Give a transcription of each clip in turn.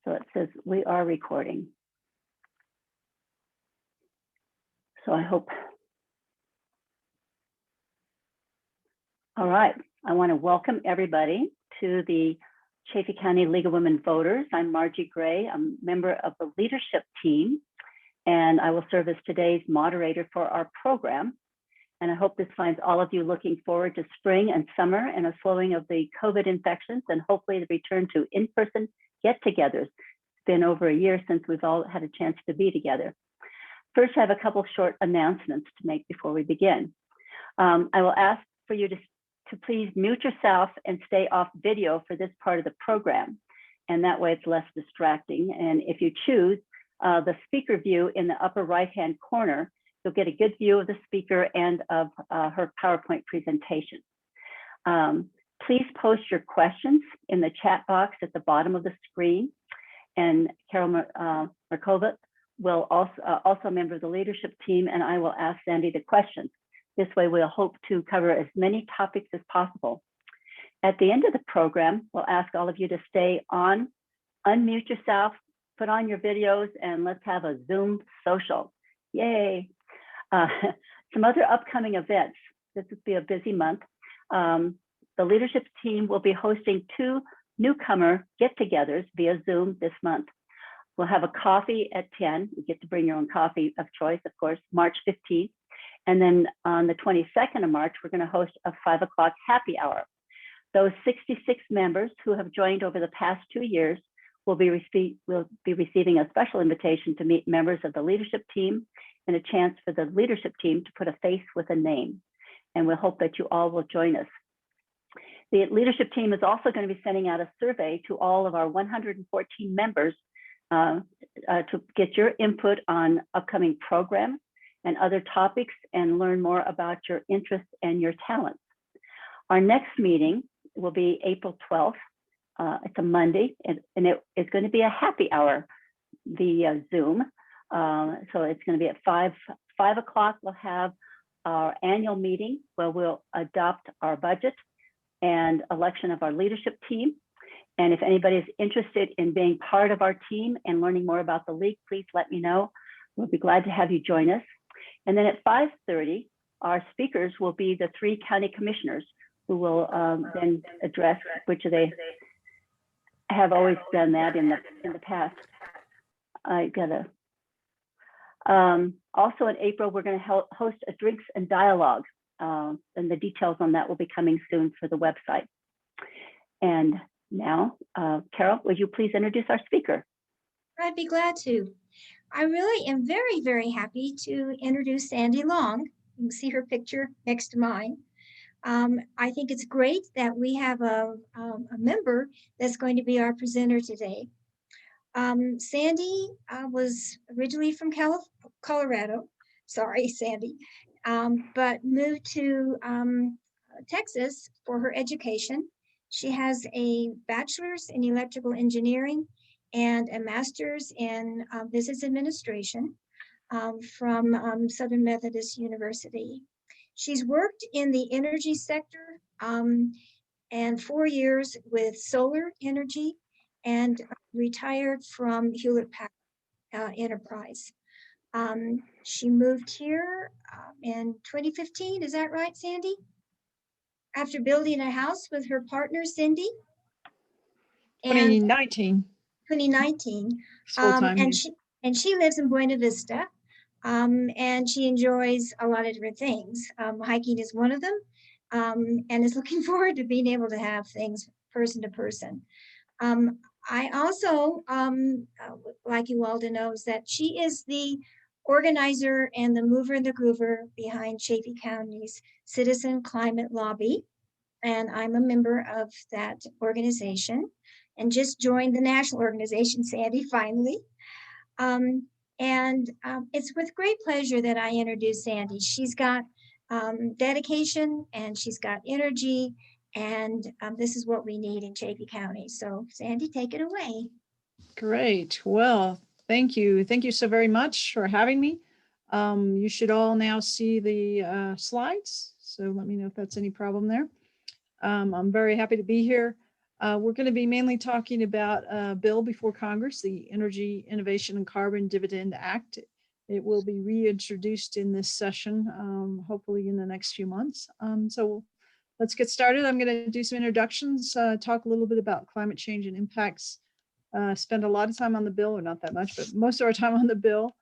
So it says we are recording. So I hope. All right, I want to welcome everybody to the Chaffee County League of Women Voters. I'm Margie Gray. I'm a member of the leadership team, and I will serve as today's moderator for our program. And I hope this finds all of you looking forward to spring and summer and a slowing of the COVID infections, and hopefully the return to in-person get-togethers. It's been over a year since we've all had a chance to be together. First, I have a couple of short announcements to make before we begin. I will ask for you to please mute yourself and stay off video for this part of the program. And that way it's less distracting. And if you choose the speaker view in the upper right-hand corner, you'll get a good view of the speaker and of her PowerPoint presentation. Please post your questions in the chat box at the bottom of the screen. And Carol Markova will also a member of the leadership team, and I will ask Sandy the questions. This way we'll hope to cover as many topics as possible. At the end of the program, we'll ask all of you to stay on, unmute yourself, put on your videos, and let's have a Zoom social. Yay. Some other upcoming events. This will be a busy month. The leadership team will be hosting 2 newcomer get-togethers via Zoom this month. We'll have a coffee at 10. You get to bring your own coffee of choice, of course, March 15th. And then on the 22nd of March, we're going to host a 5 o'clock happy hour. Those 66 members who have joined over the past 2 years will be receiving a special invitation to meet members of the leadership team and a chance for the leadership team to put a face with a name. And we'll hope that you all will join us. The leadership team is also going to be sending out a survey to all of our 114 members to get your input on upcoming programs and other topics and learn more about your interests and your talents. Our next meeting will be April 12th. It's a Monday, and it's going to be a happy hour via Zoom. So it's going to be at 5 o'clock. We'll have our annual meeting where we'll adopt our budget and election of our leadership team. And if anybody is interested in being part of our team and learning more about the league, please let me know. We'll be glad to have you join us. And then at 5:30, our speakers will be the 3 county commissioners who will then address, which they have always done that in the past. I gotta. Also in April, we're going to host a drinks and dialogue, and the details on that will be coming soon for the website. And now, Carol, would you please introduce our speaker? I'd be glad to. I really am very, very happy to introduce Sandy Long. You can see her picture next to mine. I think it's great that we have a member that's going to be our presenter today. Sandy was originally from Colorado, sorry, Sandy, but moved to Texas for her education. She has a bachelor's in electrical engineering and a master's in business administration from Southern Methodist University. She's worked in the energy sector and 4 years with solar energy and retired from Hewlett-Packard Enterprise. She moved here in 2015, is that right, Sandy? After building a house with her partner, Cindy? 2019. 2019. Full-time, And she lives in Buena Vista, and she enjoys a lot of different things. Hiking is one of them, and is looking forward to being able to have things person to person. I also like you all to know is that she is the organizer and the mover and the groover behind Chaffee County's Citizen Climate Lobby. And I'm a member of that organization and just joined the national organization, Sandy, finally. It's with great pleasure that I introduce Sandy. She's got dedication and she's got energy, and this is what we need in Chaffee County. So Sandy, take it away. Great. Well, thank you. Thank you so very much for having me. You should all now see the slides. So let me know if that's any problem there. I'm very happy to be here. We're going to be mainly talking about a bill before Congress, the Energy Innovation and Carbon Dividend Act. It will be reintroduced in this session, hopefully in the next few months. So let's get started. I'm going to do some introductions, talk a little bit about climate change and impacts, spend a lot of time on the bill, or not that much, but most of our time on the bill.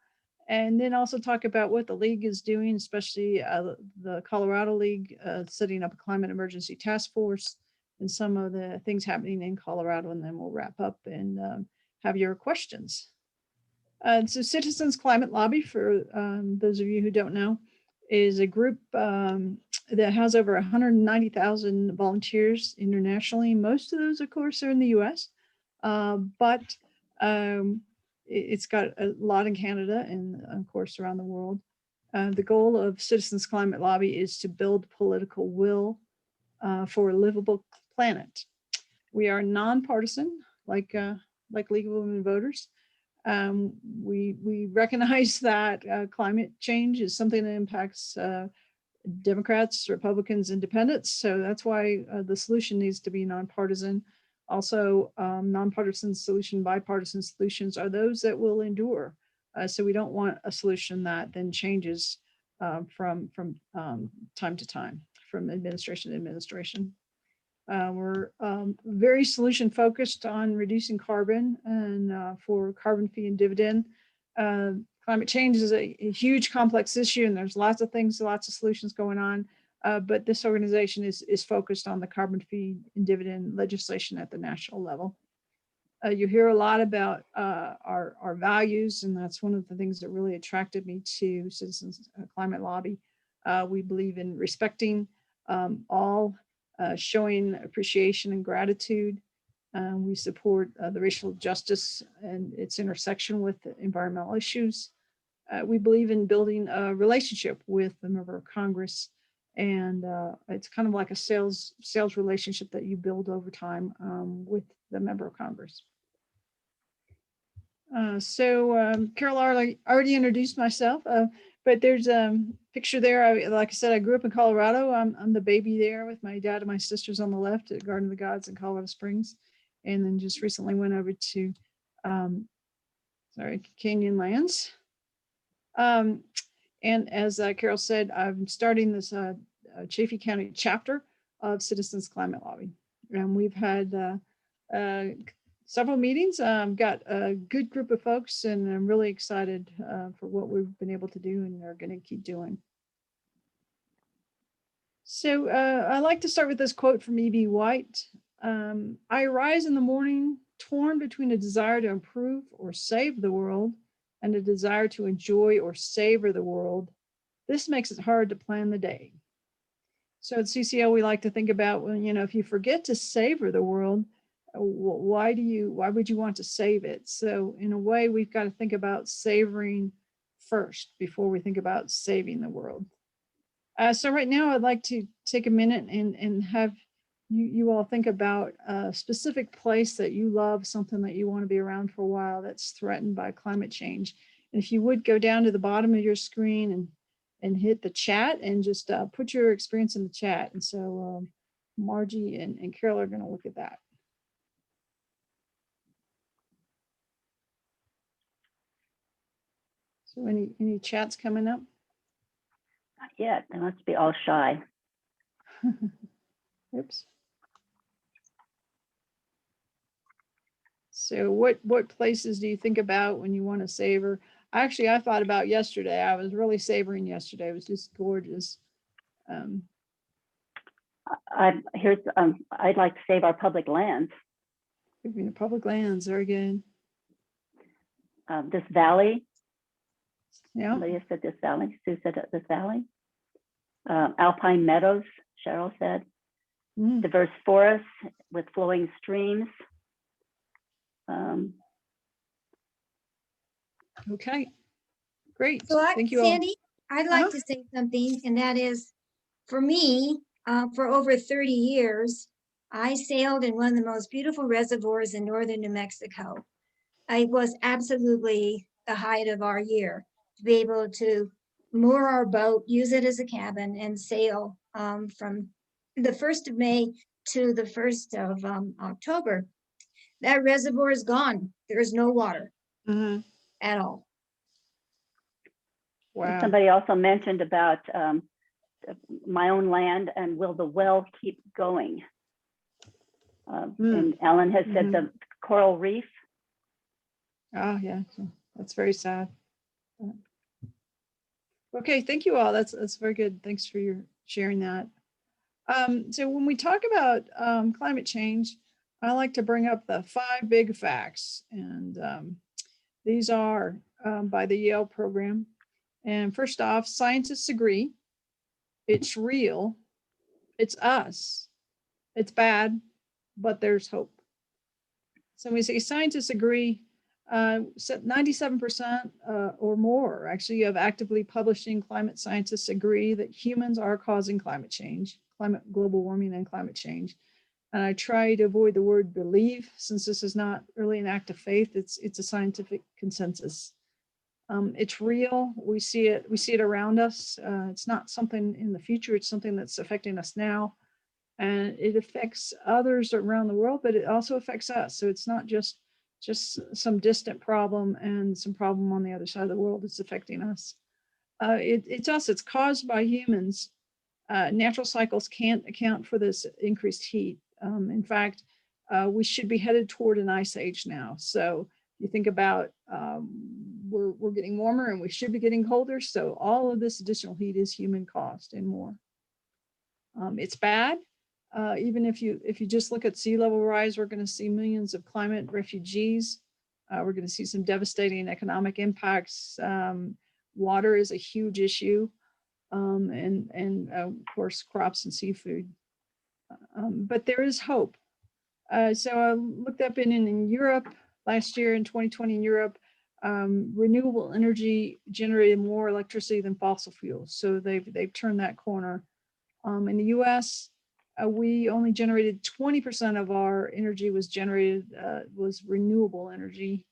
And then also talk about what the league is doing, especially the Colorado League, setting up a climate emergency task force and some of the things happening in Colorado. And then we'll wrap up and have your questions. So Citizens Climate Lobby, for those of you who don't know, is a group that has over 190,000 volunteers internationally. Most of those, of course, are in the US, but it's got a lot in Canada and, of course, around the world. The goal of Citizens Climate Lobby is to build political will for a livable planet. We are nonpartisan, like League of Women Voters. We recognize that climate change is something that impacts Democrats, Republicans, Independents. So that's why the solution needs to be nonpartisan. Also, nonpartisan solution, bipartisan solutions are those that will endure. So we don't want a solution that then changes from time to time, from administration to administration. We're very solution focused on reducing carbon and for carbon fee and dividend. Climate change is a huge complex issue, and there's lots of things, lots of solutions going on. But this organization is focused on the carbon fee and dividend legislation at the national level. You hear a lot about our values, and that's one of the things that really attracted me to Citizens Climate Lobby. We believe in respecting all, showing appreciation and gratitude. We support the racial justice and its intersection with environmental issues. We believe in building a relationship with the member of Congress, and it's kind of like a sales relationship that you build over time with the member of Congress. Carol already introduced myself, but there's a picture there. Like I said, I grew up in Colorado. I'm the baby there with my dad and my sisters on the left at Garden of the Gods in Colorado Springs, and then just recently went over to Canyon Lands. And as Carol said, I'm starting this Chaffee County chapter of Citizens Climate Lobby. And we've had several meetings. Got a good group of folks, and I'm really excited for what we've been able to do and are going to keep doing. So I like to start with this quote from E.B. White. I arise in the morning torn between a desire to improve or save the world and a desire to enjoy or savor the world. This makes it hard to plan the day. So at CCL, we like to think about, well, if you forget to savor the world, why would you want to save it? So in a way, we've got to think about savoring first before we think about saving the world. So right now, I'd like to take a minute and have you all think about a specific place that you love, something that you want to be around for a while that's threatened by climate change. And if you would go down to the bottom of your screen and hit the chat and just put your experience in the chat. And so Margie and Carol are going to look at that. So any chats coming up? Not yet. They must be all shy. Oops. So what places do you think about when you want to savor? Actually, I thought about yesterday. I was really savoring yesterday. It was just gorgeous. I'd like to save our public lands. Public lands, very good. This valley. Yeah. Somebody said this valley. Sue said this valley. Alpine meadows, Cheryl said. Diverse forests with flowing streams. Okay, great. So Thank you all. Sandy, I'd like to say something, and that is, for me, for over 30 years, I sailed in one of the most beautiful reservoirs in northern New Mexico. It was absolutely the height of our year to be able to moor our boat, use it as a cabin, and sail from the 1st of May to the 1st of October, that reservoir is gone. There is no water at all. Wow. Somebody also mentioned about my own land and will the well keep going? And Ellen has said the coral reef. Oh, yeah, that's very sad. Okay, thank you all. That's very good. Thanks for your sharing that. So when we talk about climate change, I like to bring up the 5 big facts, and these are by the Yale program. And first off, scientists agree it's real, it's us, it's bad, but there's hope. So when we say scientists agree, 97% or more actually of actively publishing climate scientists agree that humans are causing climate change, global warming and climate change. And I try to avoid the word believe, since this is not really an act of faith. It's a scientific consensus. It's real. We see it around us. It's not something in the future. It's something that's affecting us now, and it affects others around the world, but it also affects us. So it's not just some distant problem and some problem on the other side of the world. It's affecting us. It's us. It's caused by humans. Natural cycles can't account for this increased heat. In fact, we should be headed toward an ice age now. So you think about we're getting warmer and we should be getting colder. So all of this additional heat is human caused and more. It's bad. Even if you just look at sea level rise, we're going to see millions of climate refugees. We're going to see some devastating economic impacts. Water is a huge issue, and of course crops and seafood. But there is hope. So I looked up in Europe last year, in 2020 in Europe, renewable energy generated more electricity than fossil fuels. So they've turned that corner. In the U.S., we only generated 20% of our energy was renewable energy.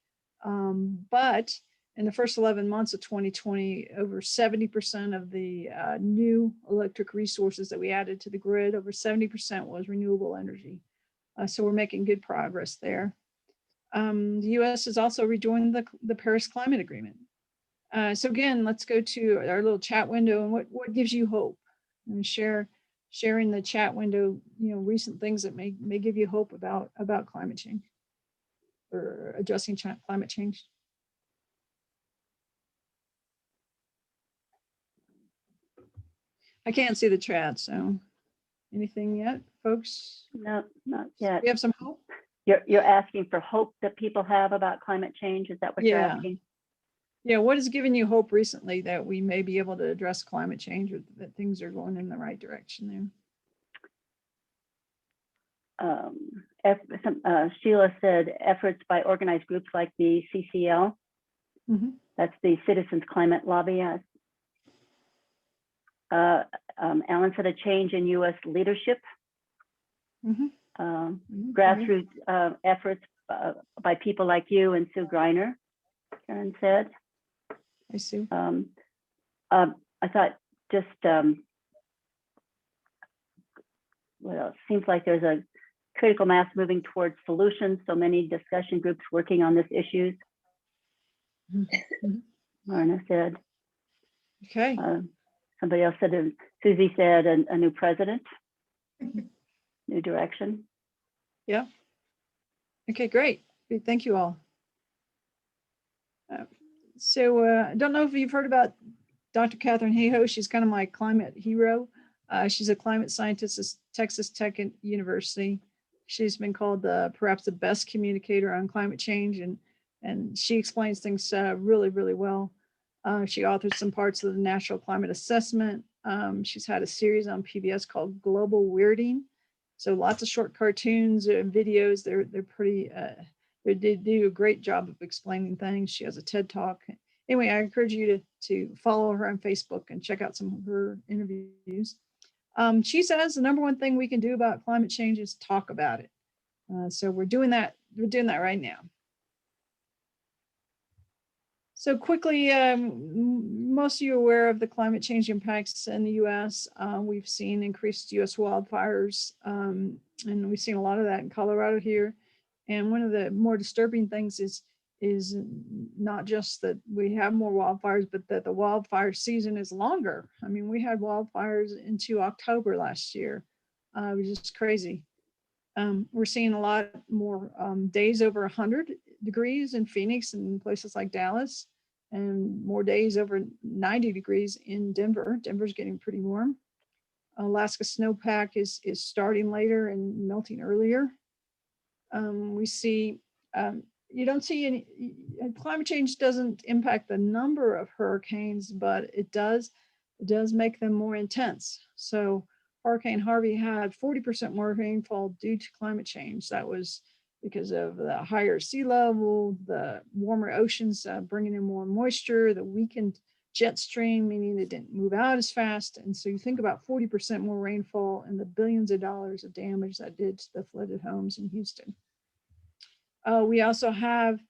But in the first 11 months of 2020, over 70% of the new electric resources that we added to the grid, over 70% was renewable energy. So we're making good progress there. The U.S. has also rejoined the Paris Climate Agreement. So again, let's go to our little chat window, and what gives you hope? And sharing the chat window, recent things that may give you hope about climate change or addressing climate change. I can't see the chat, so anything yet, folks? No, not yet. We have some hope. You're asking for hope that people have about climate change. Is that what you're asking? Yeah. What has given you hope recently that we may be able to address climate change, or that things are going in the right direction there? Sheila said efforts by organized groups like the CCL. That's the Citizens Climate Lobby. Alan said a change in U.S. leadership. Grassroots efforts by people like you and Sue Greiner, Karen said. I see. I thought just, what else? Seems like there's a critical mass moving towards solutions. So many discussion groups working on this issues. Marna said. Okay. Somebody else said, Susie said, a new president, new direction. Yeah. Okay, great. Thank you all. So I don't know if you've heard about Dr. Catherine Hayhoe. She's kind of my climate hero. She's a climate scientist at Texas Tech University. She's been called perhaps the best communicator on climate change, and she explains things really, really well. She authored some parts of the National Climate Assessment. She's had a series on PBS called Global Weirding. So lots of short cartoons and videos. They're pretty, they do a great job of explaining things. She has a TED Talk. Anyway, I encourage you to follow her on Facebook and check out some of her interviews. She says the number one thing we can do about climate change is talk about it. So we're doing that. We're doing that right now. So quickly, most of you are aware of the climate change impacts in the U.S. We've seen increased U.S. wildfires, and we've seen a lot of that in Colorado here. And one of the more disturbing things is not just that we have more wildfires, but that the wildfire season is longer. I mean, we had wildfires into October last year. It was just crazy. We're seeing a lot more days over 100 degrees in Phoenix and places like Dallas, and more days over 90 degrees in Denver. Denver's getting pretty warm. Alaska snowpack is starting later and melting earlier. We see, you don't see any, climate change doesn't impact the number of hurricanes, but it does make them more intense. So Hurricane Harvey had 40% more rainfall due to climate change. That was because of the higher sea level, the warmer oceans bringing in more moisture, the weakened jet stream, meaning they didn't move out as fast. And so you think about 40% more rainfall and the billions of dollars of damage that did to the flooded homes in Houston. We also have,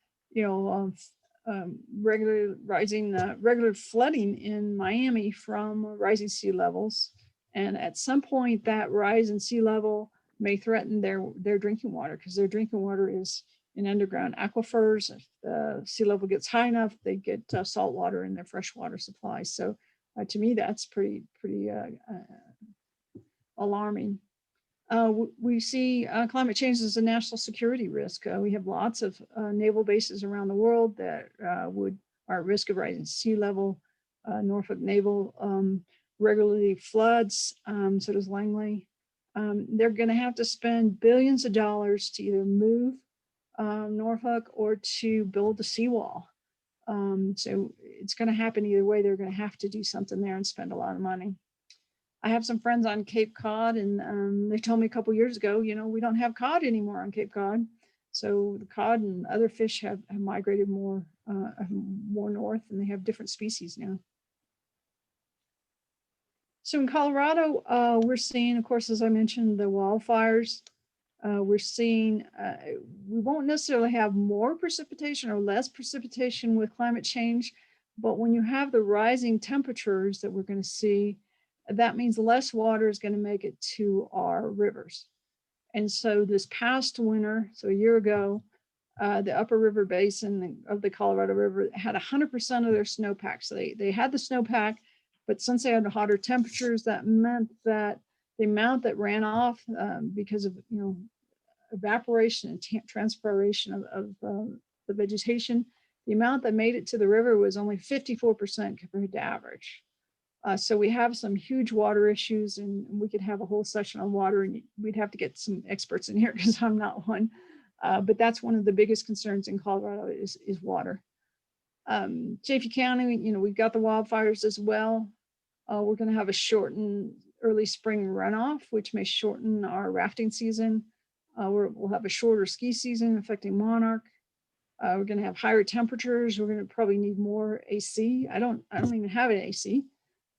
regular flooding in Miami from rising sea levels. And at some point that rise in sea level may threaten their drinking water, because their drinking water is in underground aquifers. If the sea level gets high enough, they get salt water in their freshwater supply. So to me, that's pretty alarming. We see climate change as a national security risk. We have lots of naval bases around the world that are at risk of rising sea level. Norfolk Naval regularly floods, so does Langley. They're going to have to spend billions of dollars to either move Norfolk or to build a seawall. So it's going to happen either way. They're going to have to do something there and spend a lot of money. I have some friends on Cape Cod, and they told me a couple of years ago, we don't have cod anymore on Cape Cod. So the cod and other fish have migrated more north, and they have different species now. So in Colorado, we're seeing, of course, as I mentioned, the wildfires. We're seeing, we won't necessarily have more precipitation or less precipitation with climate change, but when you have the rising temperatures that we're going to see, that means less water is going to make it to our rivers. And so this past winter, so a year ago, the upper river basin of the Colorado River had 100% of their snowpack. So they had the snowpack, but since they had hotter temperatures, that meant that the amount that ran off because of evaporation and transpiration of the vegetation, the amount that made it to the river was only 54% compared to average. So we have some huge water issues, and we could have a whole session on water, and we'd have to get some experts in here because I'm not one. But that's one of the biggest concerns in Colorado is water. Chaffee County, we've got the wildfires as well. We're going to have a shortened early spring runoff, which may shorten our rafting season. We'll have a shorter ski season affecting Monarch. We're going to have higher temperatures. We're going to probably need more AC. I don't even have an AC.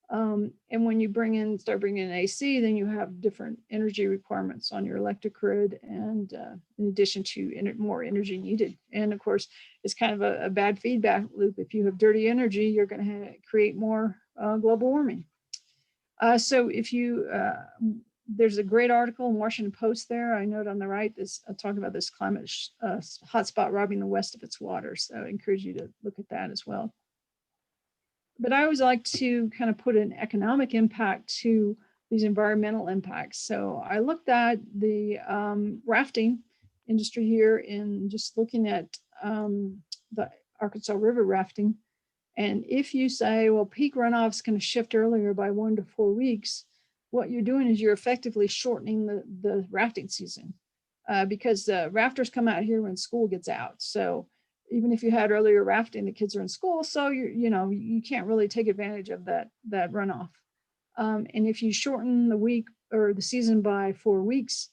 And when you start bringing in AC, then you have different energy requirements on your electric grid, and in addition to more energy needed. And of course, it's kind of a bad feedback loop. If you have dirty energy, you're going to create more global warming. So if you, there's a great article in Washington Post there. I note on the right, talking about this climate hotspot robbing the West of its water. So I encourage you to look at that as well. But I always like to kind of put an economic impact to these environmental impacts. So I looked at the rafting industry here in just looking at the Arkansas River rafting. And if you say, well, peak runoff is going to shift earlier by 1 to 4 weeks, what you're doing is you're effectively shortening the rafting season because the rafters come out here when school gets out. So even if you had earlier rafting, the kids are in school, so you can't really take advantage of that runoff. And if you shorten the week or the season by 4 weeks,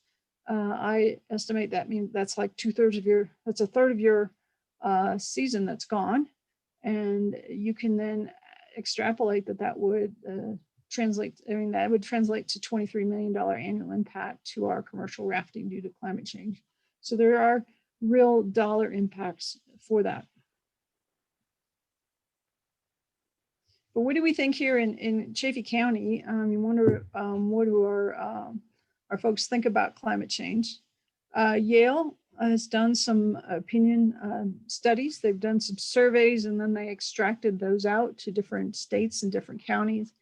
I estimate that means that's like that's a third of your season that's gone. And you can then extrapolate that would translate to $23 million annual impact to our commercial rafting due to climate change. So there are real dollar impacts for that. But what do we think here in Chaffee County? You wonder what do our folks think about climate change? Yale has done some opinion studies. They've done some surveys, and then they extracted those out to different states and different counties.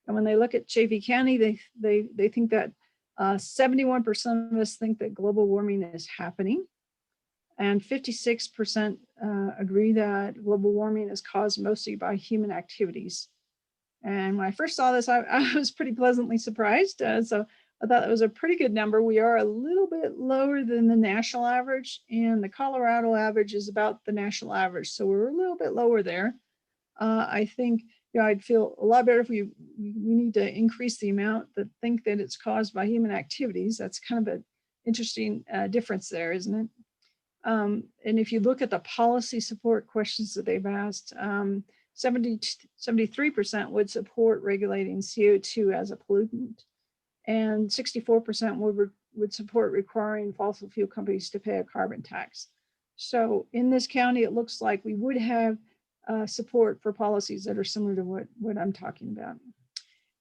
And when they look at Chaffee County, they think that 71% of us think that global warming is happening. And 56% agree that global warming is caused mostly by human activities. And when I first saw this, I was pretty pleasantly surprised. So I thought that was a pretty good number. We are a little bit lower than the national average, and the Colorado average is about the national average. So we're a little bit lower there. I think I'd feel a lot better if we need to increase the amount that think that it's caused by human activities. That's kind of an interesting difference there, isn't it? And if you look at the policy support questions that they've asked, 73% would support regulating CO2 as a pollutant, and 64% would support requiring fossil fuel companies to pay a carbon tax. So in this county, it looks like we would have support for policies that are similar to what I'm talking about.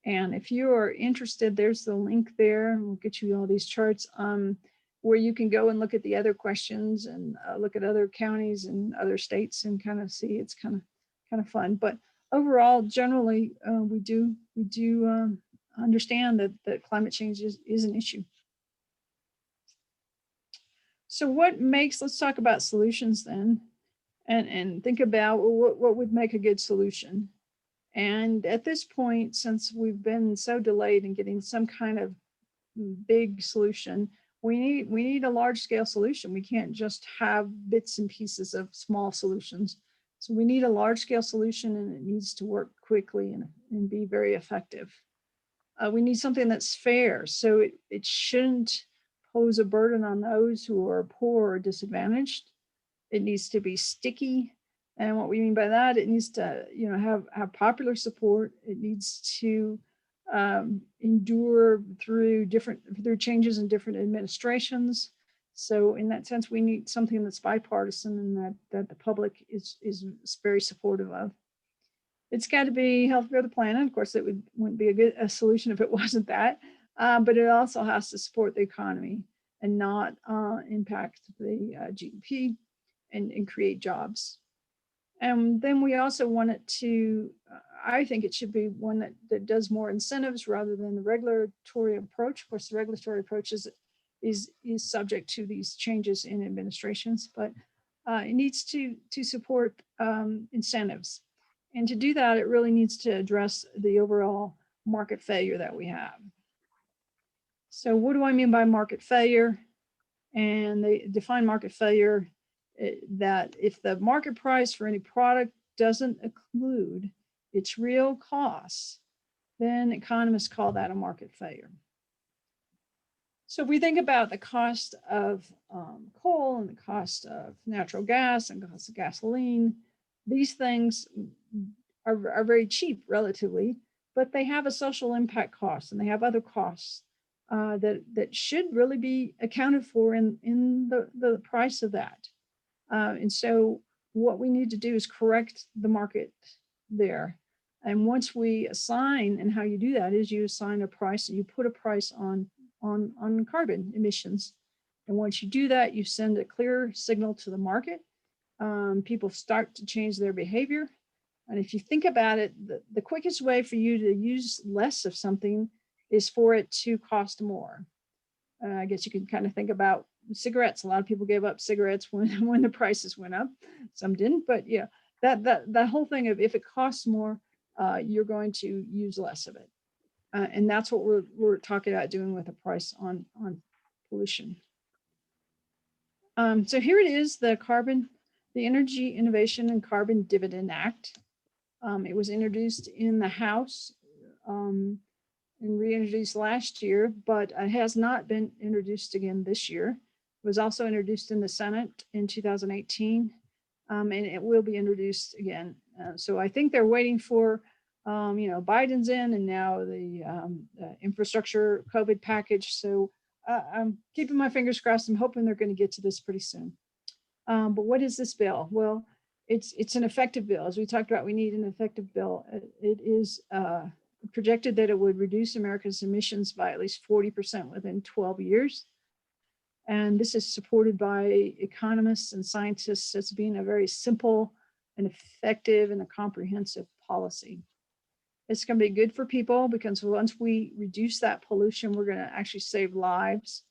And if you are interested, there's the link there, and we'll get you all these charts where you can go and look at the other questions and look at other counties and other states and kind of see. It's kind of fun. But overall, generally, we do understand that climate change is an issue. So let's talk about solutions then, and think about what would make a good solution. And at this point, since we've been so delayed in getting some kind of big solution, we need a large scale solution. We can't just have bits and pieces of small solutions. So we need a large scale solution, and it needs to work quickly and be very effective. We need something that's fair. So it shouldn't pose a burden on those who are poor or disadvantaged. It needs to be sticky. And what we mean by that, it needs to have popular support. It needs to endure through changes in different administrations. So in that sense, we need something that's bipartisan and that the public is very supportive of. It's got to be healthy for the planet. Of course, it wouldn't be a solution if it wasn't that. But it also has to support the economy and not impact the GDP and create jobs. And then we also want it to, I think it should be one that does more incentives rather than the regulatory approach. Of course, the regulatory approach is subject to these changes in administrations, but it needs to support incentives. And to do that, it really needs to address the overall market failure that we have. So what do I mean by market failure? And they define market failure that if the market price for any product doesn't include its real costs, then economists call that a market failure. So if we think about the cost of coal and the cost of natural gas and the cost of gasoline, these things are very cheap relatively, but they have a social impact cost and they have other costs that should really be accounted for in the price of that. And so what we need to do is correct the market there. And once we assign, and how you do that is you assign a price and you put a price on carbon emissions. And once you do that, you send a clear signal to the market. People start to change their behavior. And if you think about it, the quickest way for you to use less of something is for it to cost more. I guess you can kind of think about cigarettes. A lot of people gave up cigarettes when the prices went up. Some didn't, but yeah, that whole thing of if it costs more, you're going to use less of it. And that's what we're talking about doing with a price on pollution. So here it is, the Energy Innovation and Carbon Dividend Act. It was introduced in the House and reintroduced last year, but it has not been introduced again this year. It was also introduced in the Senate in 2018, and it will be introduced again. So I think they're waiting for, Biden's in, and now the infrastructure COVID package. So I'm keeping my fingers crossed. I'm hoping they're going to get to this pretty soon. But what is this bill? Well, it's an effective bill. As we talked about, we need an effective bill. It is projected that it would reduce America's emissions by at least 40% within 12 years. And this is supported by economists and scientists as being a very simple and effective and a comprehensive policy. It's going to be good for people because once we reduce that pollution, we're going to actually save lives.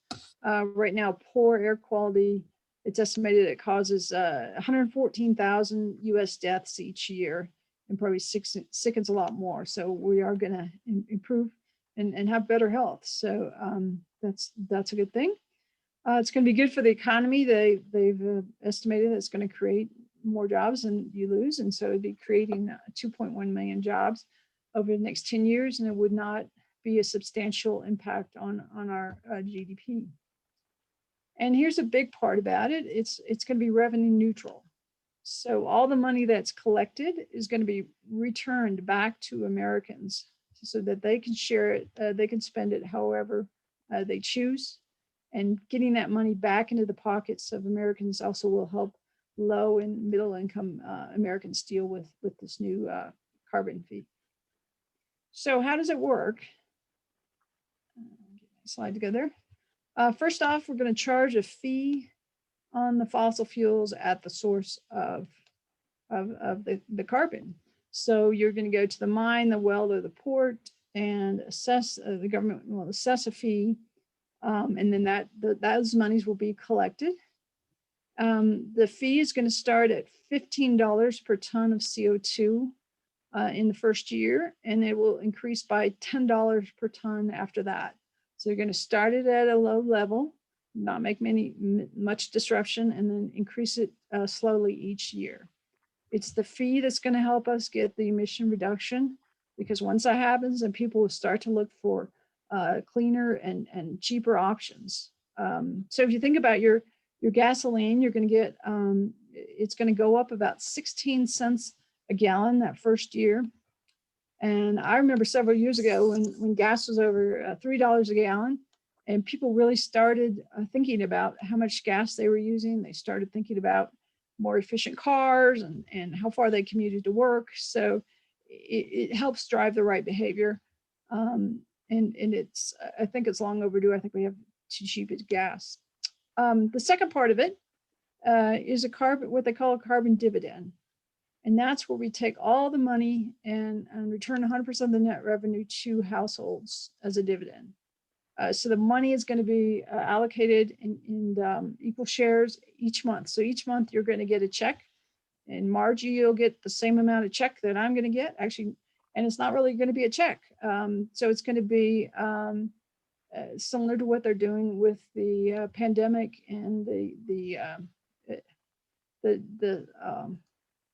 Right now, poor air quality, it's estimated it causes 114,000 US deaths each year and probably sickens a lot more. So we are going to improve and have better health. So that's a good thing. It's going to be good for the economy. They've estimated that it's going to create more jobs than you lose. And so it'd be creating 2.1 million jobs over the next 10 years, and it would not be a substantial impact on our GDP. And here's a big part about it. It's going to be revenue neutral. So all the money that's collected is going to be returned back to Americans so that they can share it, they can spend it however they choose. And getting that money back into the pockets of Americans also will help low and middle income Americans deal with this new carbon fee. So how does it work? Get my slide to go there. First off, we're going to charge a fee on the fossil fuels at the source of the carbon. So you're going to go to the mine, the well, or the port and assess, the government will assess a fee. And then those monies will be collected. The fee is going to start at $15 per ton of CO2 in the first year, and it will increase by $10 per ton after that. So you're going to start it at a low level, not make much disruption, and then increase it slowly each year. It's the fee that's going to help us get the emission reduction, because once that happens, then people will start to look for cleaner and cheaper options. So if you think about your gasoline, you're going to get, it's going to go up about 16 cents a gallon that first year. And I remember several years ago when gas was over $3 a gallon, and people really started thinking about how much gas they were using. They started thinking about more efficient cars and how far they commuted to work. So it helps drive the right behavior. And it's, I think it's long overdue. I think we have too cheap as gas. The second part of it is what they call a carbon dividend. And that's where we take all the money and return 100% of the net revenue to households as a dividend. So the money is going to be allocated in equal shares each month. So each month you're going to get a check, and Margie, you'll get the same amount of check that I'm going to get, actually, and it's not really going to be a check. So it's going to be similar to what they're doing with the pandemic and the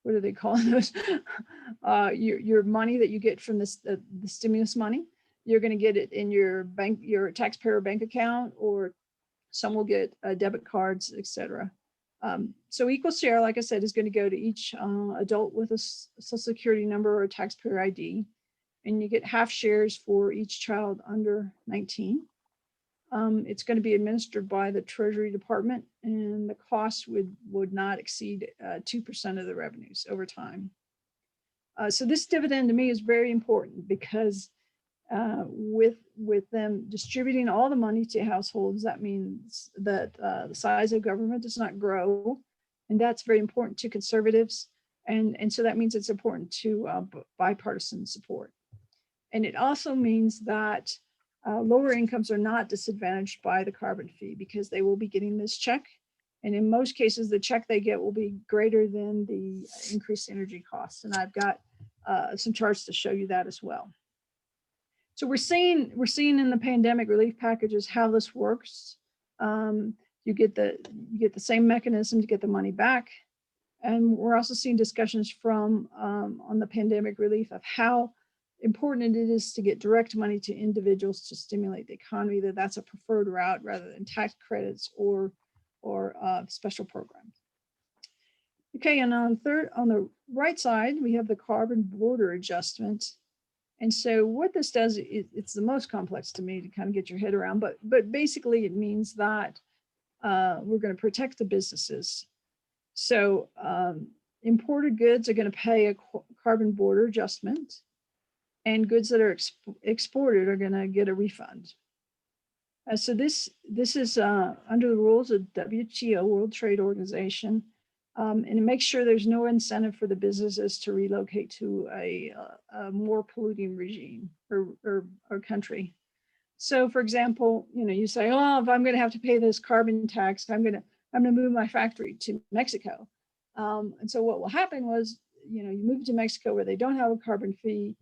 what do they call those? Your money that you get from the stimulus money. You're going to get it in your bank, your taxpayer bank account, or some will get debit cards, etc. So equal share, like I said, is going to go to each adult with a social security number or a taxpayer ID, and you get half shares for each child under 19. It's going to be administered by the Treasury Department, and the cost would not exceed 2% of the revenues over time. So this dividend to me is very important because with them distributing all the money to households, that means that the size of government does not grow, and that's very important to conservatives. And so that means it's important to bipartisan support. And it also means that lower incomes are not disadvantaged by the carbon fee because they will be getting this check. And in most cases, the check they get will be greater than the increased energy costs. And I've got some charts to show you that as well. So we're seeing in the pandemic relief packages how this works. You get the same mechanism to get the money back. And we're also seeing discussions from on the pandemic relief of how important it is to get direct money to individuals to stimulate the economy, that's a preferred route rather than tax credits or special programs. Okay, and on the right side, we have the carbon border adjustment. And so what this does, it's the most complex to me to kind of get your head around, but basically it means that we're going to protect the businesses. So imported goods are going to pay a carbon border adjustment, and goods that are exported are going to get a refund. So this is under the rules of WTO, World Trade Organization, and it makes sure there's no incentive for the businesses to relocate to a more polluting regime or country. So, for example, you say, oh, if I'm going to have to pay this carbon tax, I'm going to move my factory to Mexico. And so what will happen was, you move to Mexico where they don't have a carbon fee,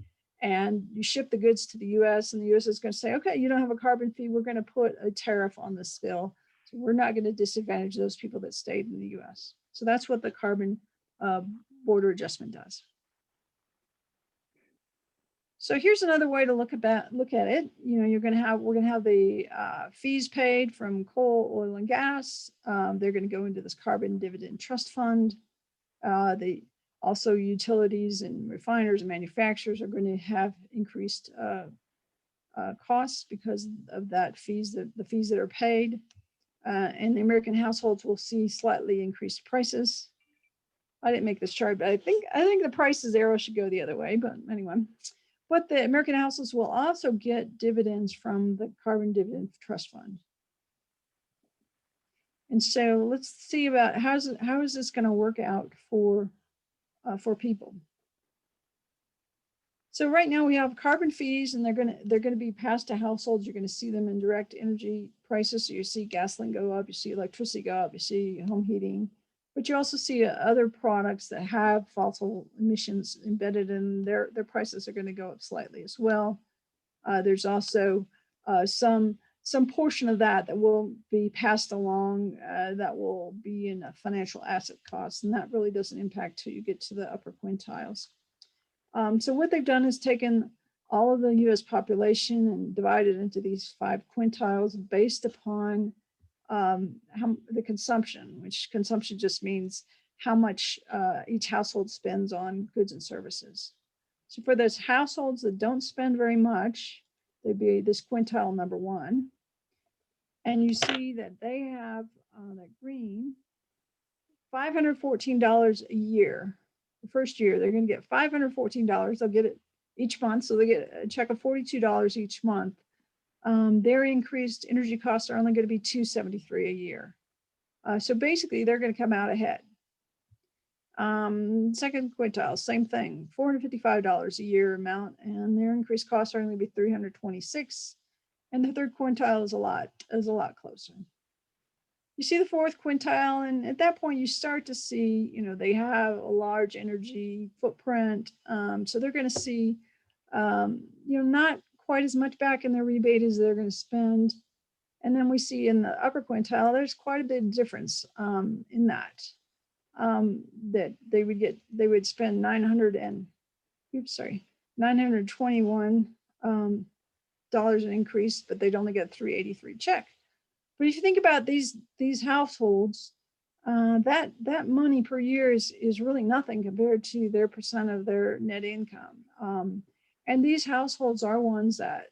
and you ship the goods to the US, and the US is going to say, okay, you don't have a carbon fee. We're going to put a tariff on this bill. So we're not going to disadvantage those people that stayed in the US. So that's what the carbon border adjustment does. So here's another way to look at it. We're going to have the fees paid from coal, oil, and gas. They're going to go into this carbon dividend trust fund. Also utilities and refiners and manufacturers are going to have increased costs because of that the fees that are paid. And the American households will see slightly increased prices. I didn't make this chart, but I think the prices arrow should go the other way, but anyway. But the American households will also get dividends from the Carbon Dividend Trust Fund. And so let's see about how is this going to work out for people. So right now we have carbon fees, and they're going to be passed to households. You're going to see them in direct energy prices. So you see gasoline go up, you see electricity go up, you see home heating, but you also see other products that have fossil emissions embedded in their prices are going to go up slightly as well. There's also some portion of that will be passed along that will be in a financial asset cost, and that really doesn't impact till you get to the upper quintiles. So what they've done is taken all of the US population and divided into these 5 quintiles based upon the consumption, which consumption just means how much each household spends on goods and services. So for those households that don't spend very much, they'd be this quintile number 1. And you see that they have that green, $514 a year. The first year, they're going to get $514. They'll get it each month. So they get a check of $42 each month. Their increased energy costs are only going to be $273 a year. So basically, they're going to come out ahead. Second quintile, same thing, $455 a year amount, and their increased costs are going to be $326. And the third quintile is a lot closer. You see the fourth quintile, and at that point you start to see, they have a large energy footprint. So they're going to see, not quite as much back in their rebate as they're going to spend. And then we see in the upper quintile, there's quite a bit of difference in that. That they would spend $921 dollars an increase, but they'd only get $383 check. But if you think about these households, that money per year is really nothing compared to their percent of their net income. And these households are ones that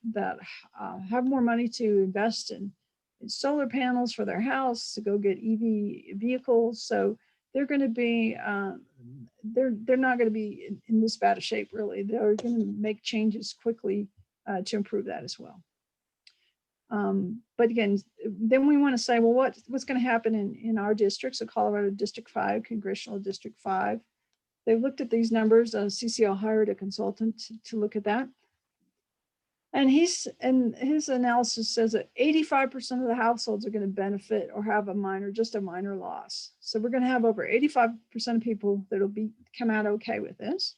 have more money to invest in solar panels for their house, to go get EV vehicles. So they're going to be they're not going to be in this bad a shape, really. They're going to make changes quickly to improve that as well. But again, then we want to say, well, what's going to happen in our district? So Colorado District 5, Congressional District 5. They've looked at these numbers. CCL hired a consultant to look at that. And his analysis says that 85% of the households are going to benefit or have just a minor loss. So we're going to have over 85% of people that'll come out okay with this.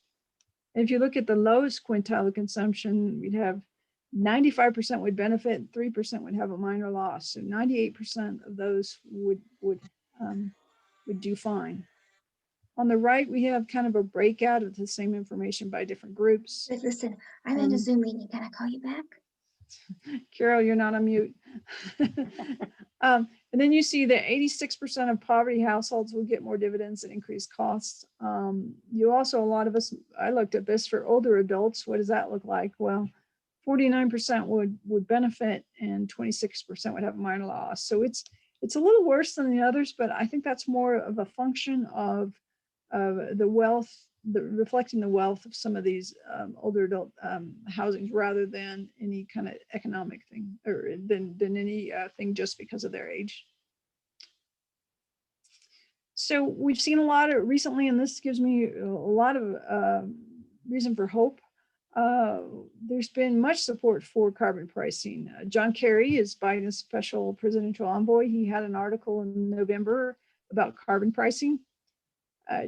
And if you look at the lowest quintile of consumption, we'd have 95% would benefit, 3% would have a minor loss. So 98% of those would do fine. On the right, we have kind of a breakout of the same information by different groups. Listen, I'm in a Zoom meeting. Can I call you back? Carol, you're not on mute. And then you see that 86% of poverty households will get more dividends and increased costs. You also, a lot of us, I looked at this for older adults. What does that look like? Well, 49% would benefit and 26% would have a minor loss. So it's a little worse than the others, but I think that's more of a function of the wealth, reflecting the wealth of some of these older adult housings rather than any kind of economic thing or than any thing just because of their age. So we've seen a lot of recently, and this gives me a lot of reason for hope. There's been much support for carbon pricing. John Kerry is Biden's special presidential envoy. He had an article in November about carbon pricing.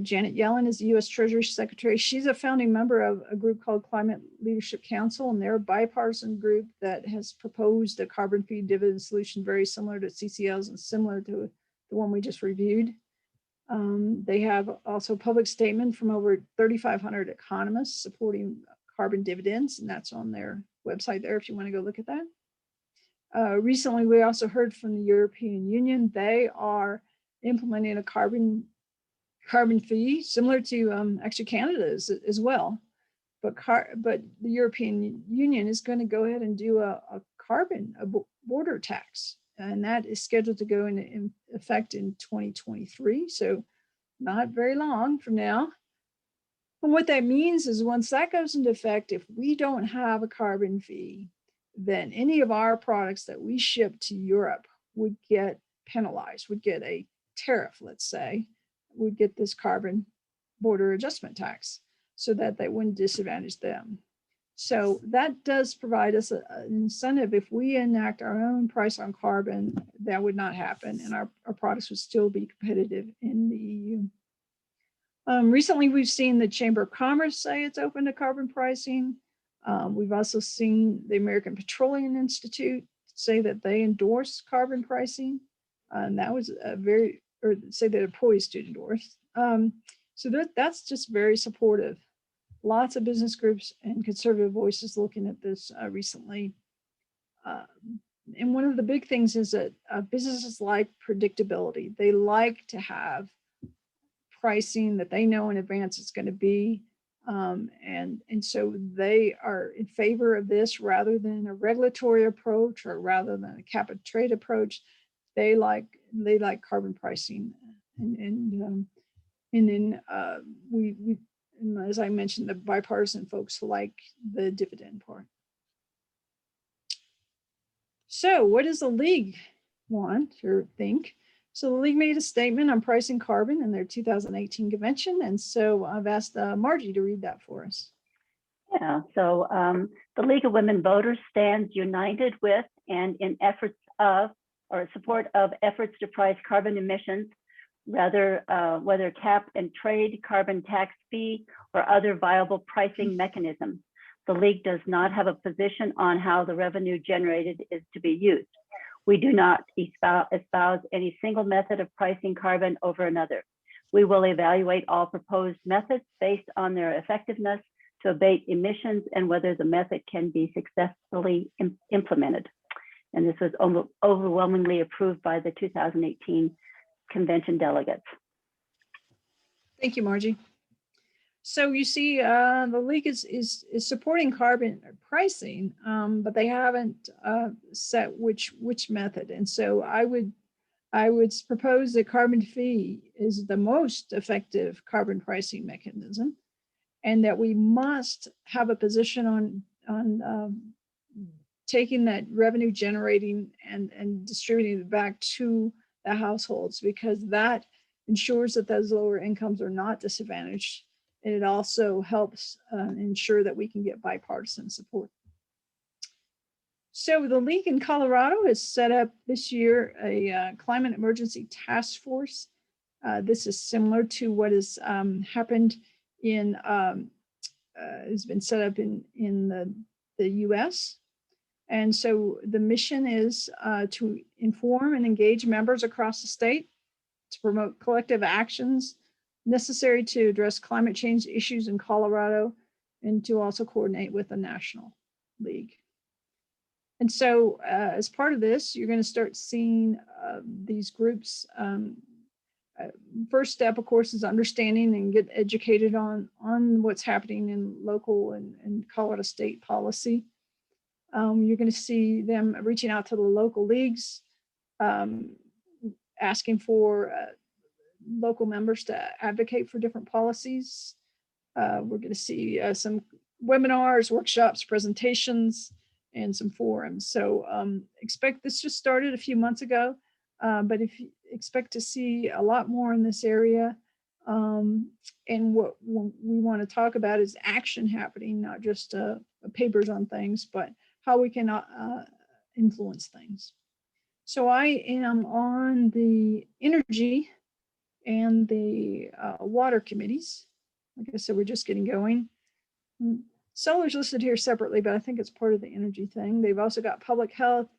Janet Yellen is the U.S. Treasury Secretary. She's a founding member of a group called Climate Leadership Council, and they're a bipartisan group that has proposed a carbon fee dividend solution very similar to CCL's and similar to the one we just reviewed. They have also a public statement from over 3,500 economists supporting carbon dividends, and that's on their website there if you want to go look at that. Recently, we also heard from the European Union. They are implementing a carbon fee similar to actually Canada as well. But the European Union is going to go ahead and do a border tax. And that is scheduled to go into effect in 2023. So not very long from now. And what that means is once that goes into effect, if we don't have a carbon fee, then any of our products that we ship to Europe would get penalized, would get a tariff, let's say, would get this carbon border adjustment tax so that they wouldn't disadvantage them. So that does provide us an incentive. If we enact our own price on carbon, that would not happen, and our products would still be competitive in the EU. Recently, we've seen the Chamber of Commerce say it's open to carbon pricing. We've also seen the American Petroleum Institute say that they endorse carbon pricing, and that was say they're poised to endorse. So that's just very supportive. Lots of business groups and conservative voices looking at this recently. And one of the big things is that businesses like predictability. They like to have pricing that they know in advance it's going to be. And so they are in favor of this rather than a regulatory approach or rather than a cap and trade approach. They like carbon pricing. And then we as I mentioned, the bipartisan folks like the dividend part. So what does the League want or think? So the League made a statement on pricing carbon in their 2018 convention. And so I've asked Margie to read that for us. Yeah, so the League of Women Voters stands united with and in efforts of or support of efforts to price carbon emissions, whether cap and trade, carbon tax fee, or other viable pricing mechanism. The League does not have a position on how the revenue generated is to be used. We do not espouse any single method of pricing carbon over another. We will evaluate all proposed methods based on their effectiveness to abate emissions and whether the method can be successfully implemented. And this was overwhelmingly approved by the 2018 convention delegates. Thank you, Margie. So you see, the League is supporting carbon pricing, but they haven't set which method. And so I would propose that carbon fee is the most effective carbon pricing mechanism, and that we must have a position on taking that revenue generating and distributing it back to the households, because that ensures that those lower incomes are not disadvantaged. And it also helps ensure that we can get bipartisan support. So the League in Colorado has set up this year a climate emergency task force. This is similar to what has happened has been set up in the US. And so the mission is to inform and engage members across the state to promote collective actions necessary to address climate change issues in Colorado and to also coordinate with the National League. And so as part of this, you're going to start seeing these groups. First step, of course, is understanding and get educated on what's happening in local and Colorado state policy. You're going to see them reaching out to the local leagues, asking for local members to advocate for different policies. We're going to see some webinars, workshops, presentations, and some forums. So expect this just started a few months ago, but if you expect to see a lot more in this area. And what we want to talk about is action happening, not just papers on things, but how we can influence things. So I am on the energy and the water committees. Like I said, we're just getting going. Solar's listed here separately, but I think it's part of the energy thing. They've also got public health,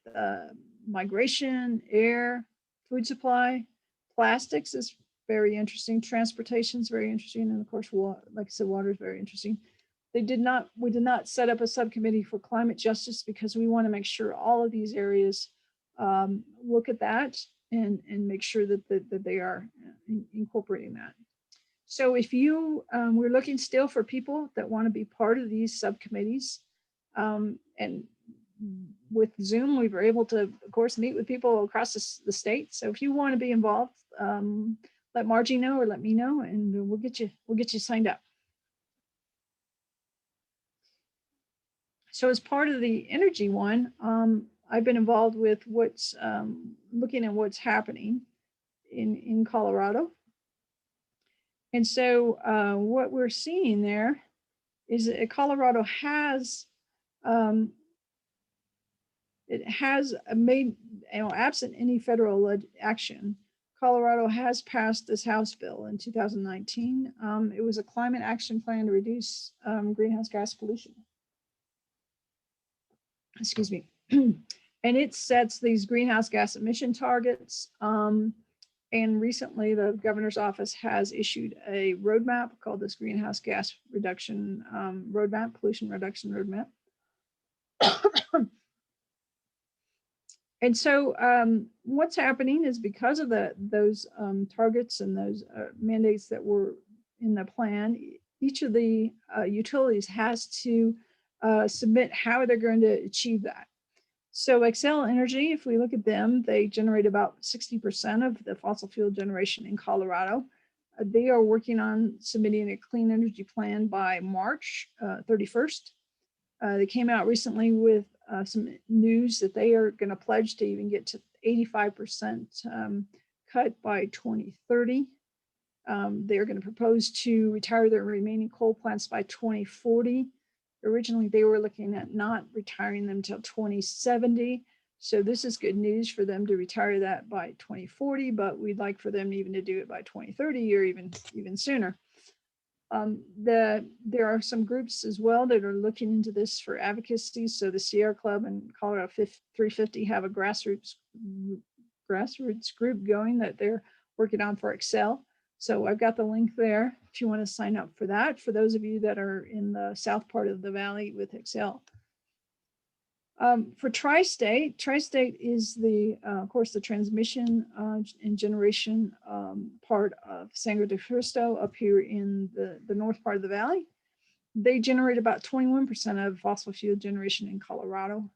migration, air, food supply, plastics is very interesting. Transportation is very interesting. And of course, like I said, water is very interesting. We did not set up a subcommittee for climate justice because we want to make sure all of these areas look at that and make sure that they are incorporating that. So if you, we're looking still for people that want to be part of these subcommittees. And with Zoom, we were able to, of course, meet with people across the state. So if you want to be involved, let Margie know or let me know, and we'll get you signed up. So as part of the energy one, I've been involved with what's looking at what's happening in Colorado. And so what we're seeing there is that Colorado has it has made, absent any federal action, Colorado has passed this House bill in 2019. It was a climate action plan to reduce greenhouse gas pollution. Excuse me. And it sets these greenhouse gas emission targets. And recently the governor's office has issued a roadmap called this greenhouse gas reduction roadmap, pollution reduction roadmap. And so what's happening is because of those targets and those mandates that were in the plan, each of the utilities has to submit how they're going to achieve that. So Xcel Energy, if we look at them, they generate about 60% of the fossil fuel generation in Colorado. They are working on submitting a clean energy plan by March 31st. They came out recently with some news that they are going to pledge to even get to 85% cut by 2030. They're going to propose to retire their remaining coal plants by 2040. Originally, they were looking at not retiring them till 2070. So this is good news for them to retire that by 2040, but we'd like for them even to do it by 2030 or even sooner. There are some groups as well that are looking into this for advocacy. So the Sierra Club and Colorado 350 have a grassroots group going that they're working on for Xcel. So I've got the link there if you want to sign up for that, for those of you that are in the south part of the valley with Xcel. For Tri-State is of course, the transmission and generation part of Sangre de Cristo up here in the north part of the valley. They generate about 21% of fossil fuel generation in Colorado.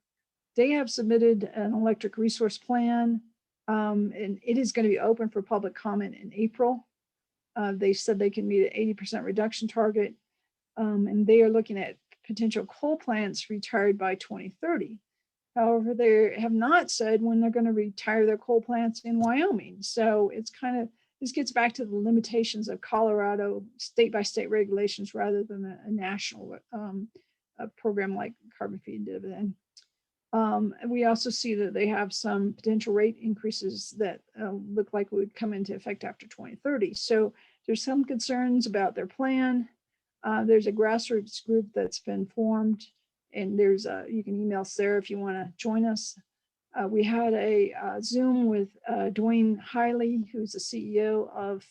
They have submitted an electric resource plan, and it is going to be open for public comment in April. They said they can meet an 80% reduction target, and they are looking at potential coal plants retired by 2030. However, they have not said when they're going to retire their coal plants in Wyoming. So it's kind of, this gets back to the limitations of Colorado state by state regulations rather than a national a program like carbon fee and dividend. And we also see that they have some potential rate increases that look like would come into effect after 2030. So there's some concerns about their plan. There's a grassroots group that's been formed, and there's you can email Sarah if you want to join us. We had a Zoom with Dwayne Hiley, who's the CEO of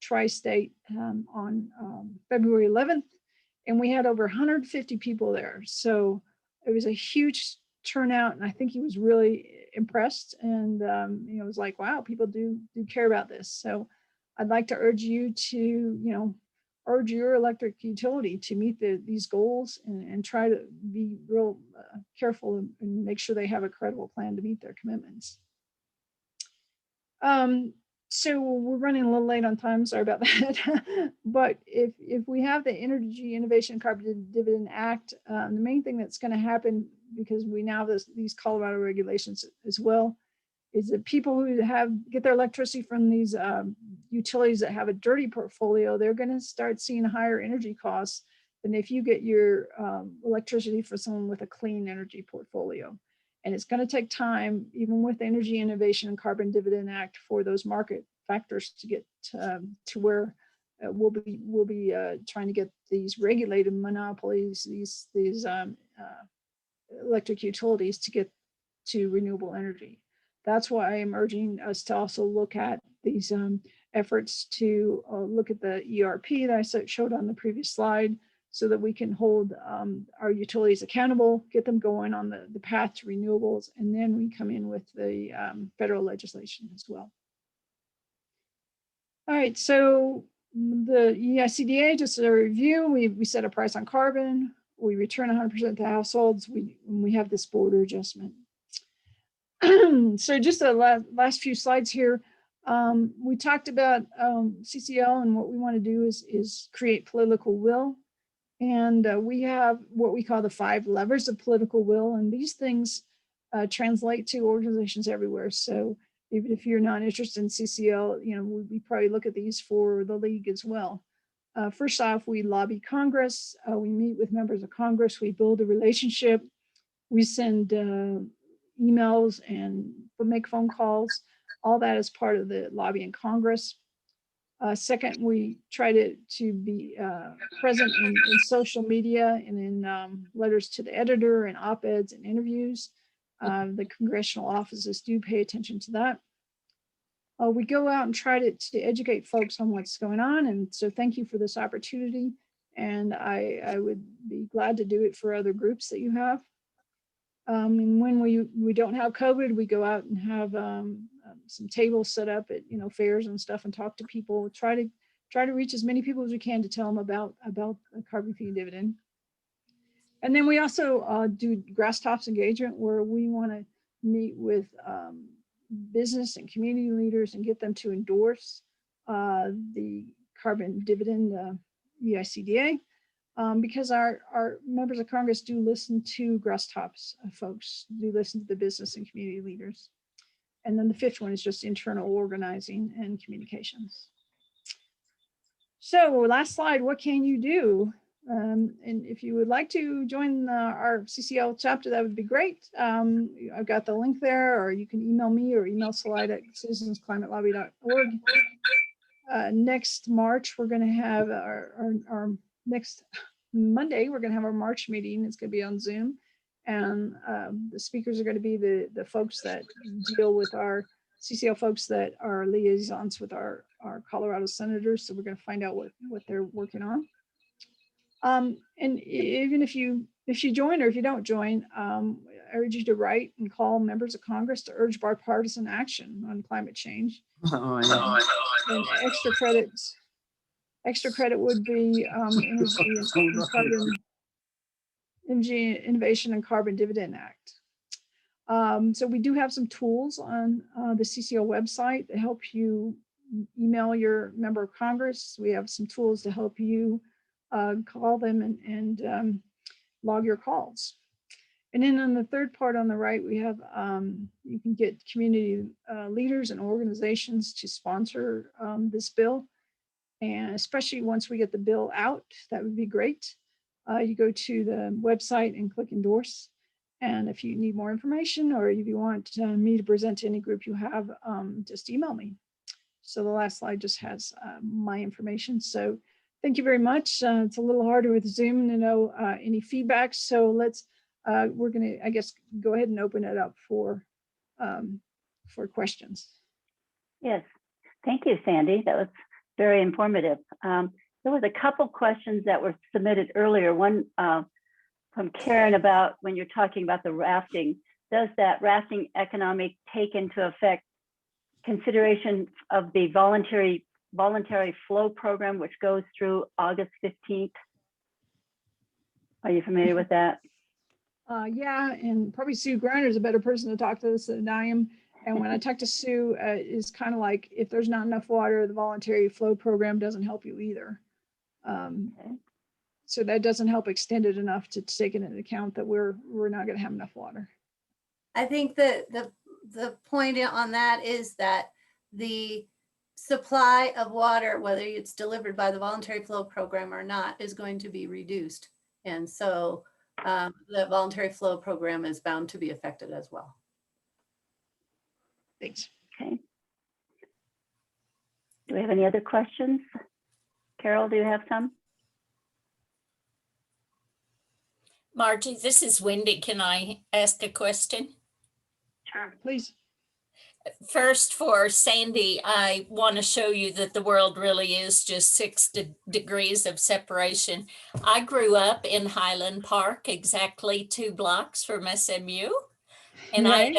Tri-State on February 11th, and we had over 150 people there. So it was a huge turnout, and I think he was really impressed, and it was like, wow, people do care about this. So I'd like to urge you to urge your electric utility to meet these goals and try to be real careful and make sure they have a credible plan to meet their commitments. So we're running a little late on time, sorry about that. But if we have the Energy Innovation and Carbon Dividend Act, the main thing that's going to happen, because we now have these Colorado regulations as well, is that people who get their electricity from these utilities that have a dirty portfolio, they're going to start seeing higher energy costs than if you get your electricity for someone with a clean energy portfolio. And it's going to take time, even with the Energy Innovation and Carbon Dividend Act, for those market factors to get to where we'll be trying to get these regulated monopolies, these electric utilities to get to renewable energy. That's why I'm urging us to also look at these efforts to look at the ERP that I showed on the previous slide, so that we can hold our utilities accountable, get them going on the path to renewables, and then we come in with the federal legislation as well. All right, so the EICDA, just a review, we set a price on carbon, we return 100% to households, we have this border adjustment. So just the last few slides here. We talked about CCL, and what we want to do is create political will. And we have what we call the 5 levers of political will. And these things translate to organizations everywhere. So even if you're not interested in CCL, we probably look at these for the league as well. First off, we lobby Congress. We meet with members of Congress. We build a relationship. We send emails and make phone calls. All that is part of the lobbying Congress. Second, we try to be present in social media and in letters to the editor and op-eds and interviews. The congressional offices do pay attention to that. We go out and try to educate folks on what's going on. And so thank you for this opportunity. And I would be glad to do it for other groups that you have. And when we don't have COVID, we go out and have some tables set up at fairs and stuff, and talk to people. Try to reach as many people as we can to tell them about the carbon fee dividend. And then we also do grass tops engagement, where we want to meet with business and community leaders and get them to endorse the carbon dividend EICDA. Because our members of Congress do listen to grass tops folks, do listen to the business and community leaders. And then the 5th one is just internal organizing and communications. So last slide, what can you do? And if you would like to join our CCL chapter, that would be great. I've got the link there, or you can email me or email slide@citizensclimatelobby.org. Next March, we're going to have our next Monday, we're going to have our March meeting. It's going to be on Zoom. And the speakers are going to be the folks that deal with our CCL folks that are liaisons with our Colorado senators. So we're going to find out what they're working on. And even if you join, or if you don't join, I urge you to write and call members of Congress to urge bipartisan action on climate change. And extra credit would be Energy Innovation and Carbon Dividend Act. So we do have some tools on the CCL website to help you email your member of Congress. We have some tools to help you call them and log your calls. And then on the third part on the right, we have you can get community leaders and organizations to sponsor this bill. And especially once we get the bill out, that would be great. You go to the website and click endorse. And if you need more information, or if you want me to present to any group you have, just email me. So the last slide just has my information. So thank you very much. It's a little harder with Zoom to know any feedback. So we're going to, I guess, go ahead and open it up for questions. Yes, thank you, Sandy. That was very informative. There was a couple questions that were submitted earlier. One from Karen about when you're talking about the rafting. Does that rafting economic take into effect consideration of the voluntary flow program, which goes through August 15th? Are you familiar with that? Yeah, and probably Sue Griner is a better person to talk to this than I am. And when I talked to Sue, it's kind of like, if there's not enough water, the voluntary flow program doesn't help you either. Okay. So that doesn't help extend it enough to take it into account that we're not going to have enough water. I think that the point on that is that the supply of water, whether it's delivered by the voluntary flow program or not, is going to be reduced. And so the voluntary flow program is bound to be affected as well. Thanks. Okay. Do we have any other questions? Carol, do you have some? Margie, this is Wendy. Can I ask a question? Sure. Please. First, for Sandy, I want to show you that the world really is just 6 degrees of separation. I grew up in Highland Park, exactly 2 blocks from SMU. And Right.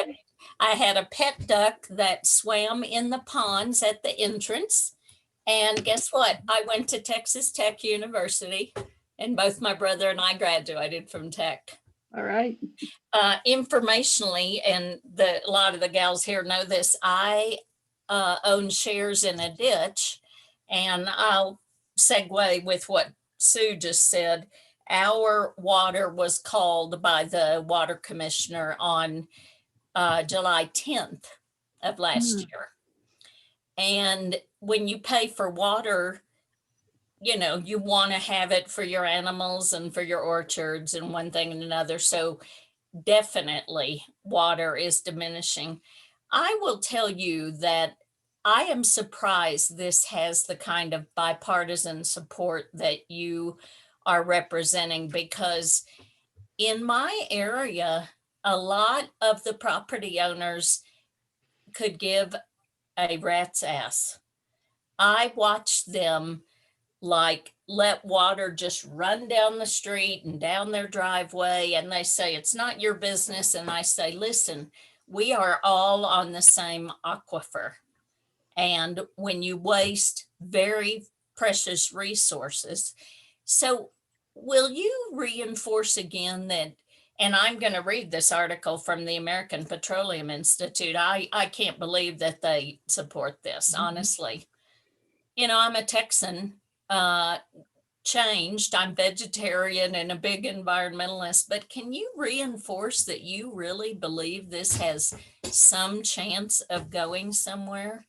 I had a pet duck that swam in the ponds at the entrance. And guess what? I went to Texas Tech University, and both my brother and I graduated from Tech. All right. Informationally, and a lot of the gals here know this, I own shares in a ditch, and I'll segue with what Sue just said. Our water was called by the water commissioner on July 10th of last year. And when you pay for water, you know, you want to have it for your animals and for your orchards and one thing and another. So definitely water is diminishing. I will tell you that I am surprised this has the kind of bipartisan support that you are representing, because in my area, a lot of the property owners could give a rat's ass. I watched them like let water just run down the street and down their driveway, and they say it's not your business. And I say, listen, we are all on the same aquifer, and when you waste very precious resources. So will you reinforce again that, and I'm going to read this article from the American Petroleum Institute. I can't believe that they support this, honestly. You know, I'm a Texan, changed. I'm vegetarian and a big environmentalist, but can you reinforce that you really believe this has some chance of going somewhere?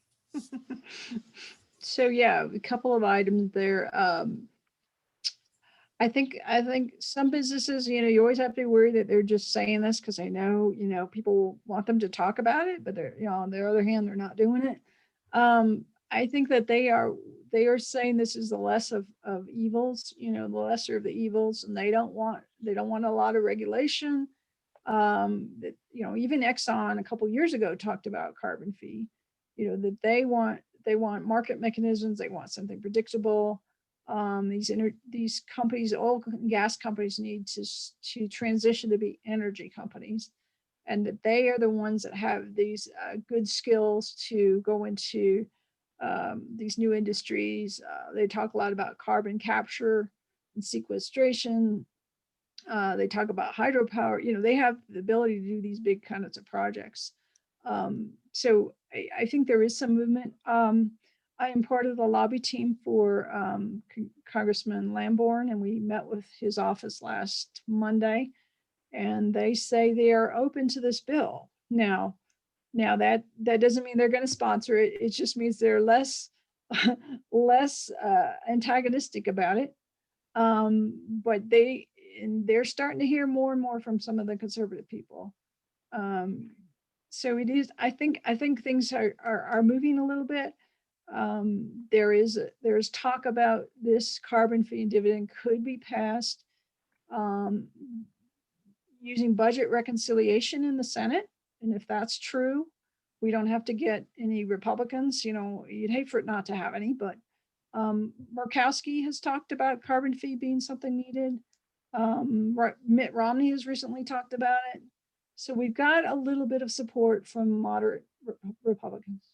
So yeah, a couple of items there. I think some businesses, you know, you always have to be worried that they're just saying this because they know, you know, people want them to talk about it, but they're, you know, on the other hand, they're not doing it. I think that they are saying this is the less of evils, you know, the lesser of the evils, and they don't want a lot of regulation. That, you know, even Exxon a couple of years ago talked about carbon fee, you know, that they want market mechanisms, they want something predictable. These companies, oil and gas companies, need to transition to be energy companies, and that they are the ones that have these good skills to go into these new industries. They talk a lot about carbon capture and sequestration. They talk about hydropower. You know, they have the ability to do these big kinds of projects. So I think there is some movement. I am part of the lobby team for Congressman Lamborn, and we met with his office last Monday, and they say they are open to this bill. Now that doesn't mean they're going to sponsor it. It just means they're less antagonistic about it. But they're starting to hear more and more from some of the conservative people. So it is. I think things are moving a little bit. There's talk about this carbon fee and dividend could be passed using budget reconciliation in the Senate. And if that's true, we don't have to get any Republicans. You know, you'd hate for it not to have any, but Murkowski has talked about carbon fee being something needed. Mitt Romney has recently talked about it. So we've got a little bit of support from moderate Republicans.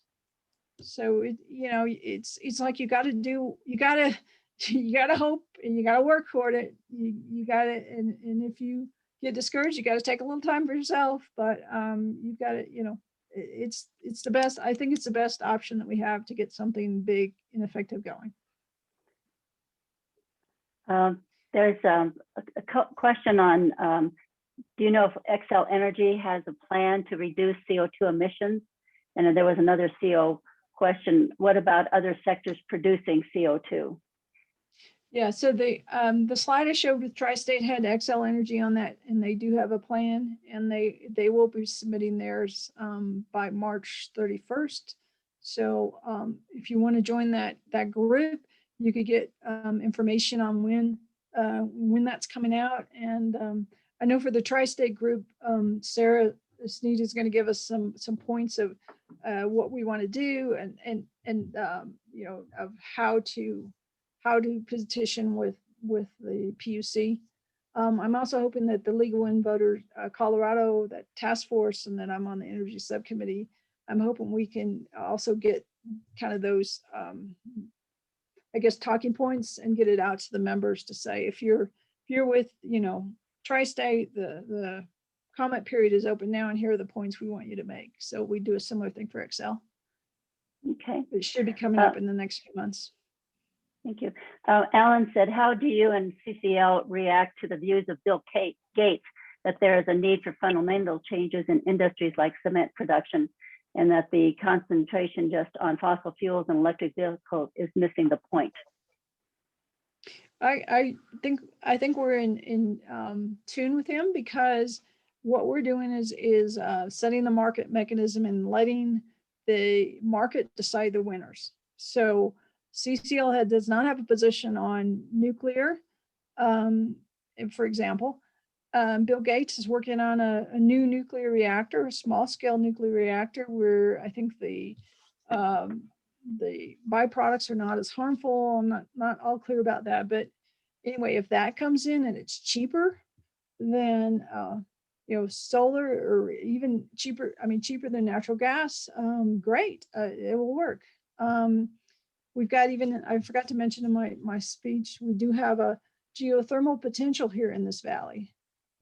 So it's like you got to hope, and you got to work toward it. You got to, and if you get discouraged, you got to take a little time for yourself. But you've got to, it's the best. I think it's the best option that we have to get something big and effective going. There's a question on, do you know if XL Energy has a plan to reduce CO2 emissions? And then there was another CO question. What about other sectors producing CO2? Yeah, so the slide I showed with Tri-State had XL Energy on that, and they do have a plan, and they will be submitting theirs by March 31st. So if you want to join that group, you could get information on when that's coming out. And I know for the Tri-State group, Sarah Sneed is going to give us some points of what we want to do and you know, of how to petition with the PUC. I'm also hoping that the League of Women Voters Colorado, that task force, and then I'm on the energy subcommittee, I'm hoping we can also get kind of those, I guess, talking points and get it out to the members to say, if you're with, you know, Tri-State, the comment period is open now, and here are the points we want you to make. So we do a similar thing for Excel. Okay. It should be coming up in the next few months. Thank you. Alan said, how do you and CCL react to the views of Bill Gates that there is a need for fundamental changes in industries like cement production, and that the concentration just on fossil fuels and electric vehicles is missing the point? I think we're in tune with him, because what we're doing is setting the market mechanism and letting the market decide the winners. So CCL does not have a position on nuclear. For example, Bill Gates is working on a new nuclear reactor, a small scale nuclear reactor, where I think the byproducts are not as harmful. I'm not all clear about that, but anyway, if that comes in and it's cheaper than you know, solar, or even cheaper, I mean, cheaper than natural gas, great, it will work. We've got, even, I forgot to mention in my speech, we do have a geothermal potential here in this valley.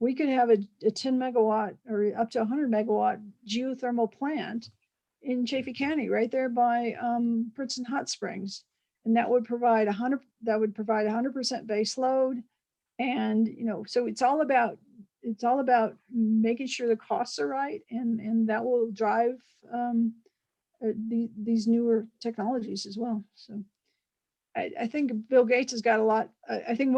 We could have a 10 megawatt or up to 100 megawatt geothermal plant in Chaffee County, right there by Princeton Hot Springs, and that would provide 100% base load. And you know, so it's all about making sure the costs are right, and that will drive these newer technologies as well. So I think Bill Gates has got a lot. I think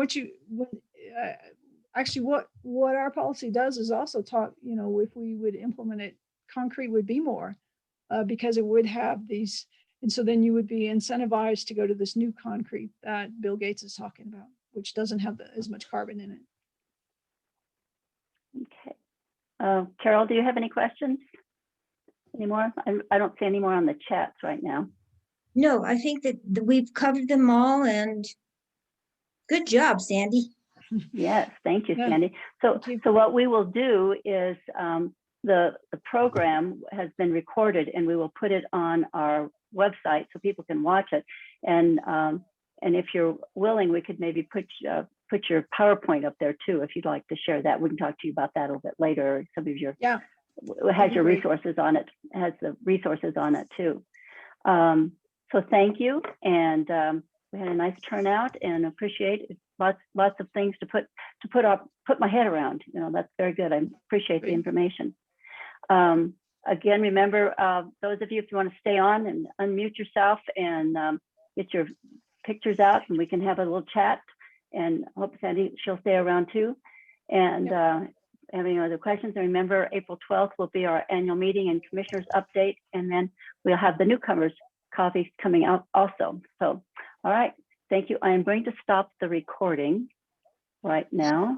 actually what our policy does is also talk, you know, if we would implement it, concrete would be more, because it would have these, and so then you would be incentivized to go to this new concrete that Bill Gates is talking about, which doesn't have as much carbon in it. Okay. Carol, do you have any questions? Any more? I don't see any more on the chats right now. No, I think that we've covered them all, and good job, Sandy. Yes, thank you, Yeah, Sandy. So what we will do is the program has been recorded, and we will put it on our website so people can watch it. And if you're willing, we could maybe put your PowerPoint up there too, if you'd like to share that. We can talk to you about that a little bit later. Some of your has your resources on it, has the resources on it too. So thank you, and we had a nice turnout, and appreciate it. Lots of things to put my head around. You know, that's very good. I appreciate the information. Again, remember, those of you, if you want to stay on and unmute yourself and get your pictures out, and we can have a little chat. And I hope Sandy, she'll stay around too. And have any other questions? And remember, April 12th will be our annual meeting and commissioners update, and then we'll have the newcomers coffee coming out also. So, all right, thank you. I am going to stop the recording right now.